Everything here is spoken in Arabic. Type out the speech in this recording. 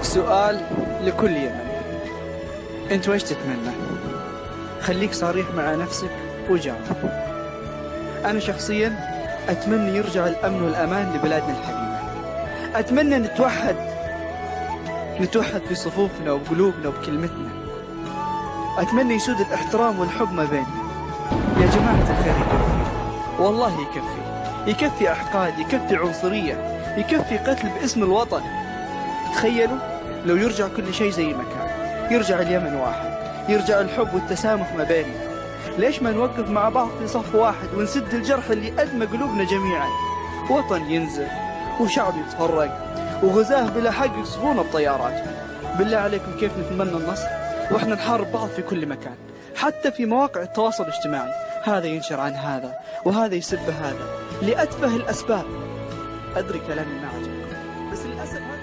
سؤال لكل يمن، انت ويش تتمنى؟ خليك صريح مع نفسك وجاوب. انا شخصيا اتمنى يرجع الامن والامان لبلادنا الحبيبة. اتمنى نتوحد في صفوفنا وبقلوبنا وبكلمتنا. اتمنى يسود الاحترام والحب ما بيننا. يا جماعة الخير يكفي، والله يكفي احقاد، يكفي عنصرية، يكفي قتل باسم الوطن. تخيلوا لو يرجع كل شيء زي ما كان، يرجع اليمن واحد، يرجع الحب والتسامح ما بيننا. ليش ما نوقف مع بعض في صف واحد ونسد الجرح اللي أدمى قلوبنا جميعا؟ وطن ينزف وشعب يتفرق وغزاه بلا حق يقصفون الطيارات. بالله عليكم كيف نتمنى النصر واحنا نحارب بعض في كل مكان، حتى في مواقع التواصل الاجتماعي. هذا ينشر عن هذا وهذا يسب هذا لأتفه الأسباب. أدري كلامي ما عجبكم، بس للأسف هذا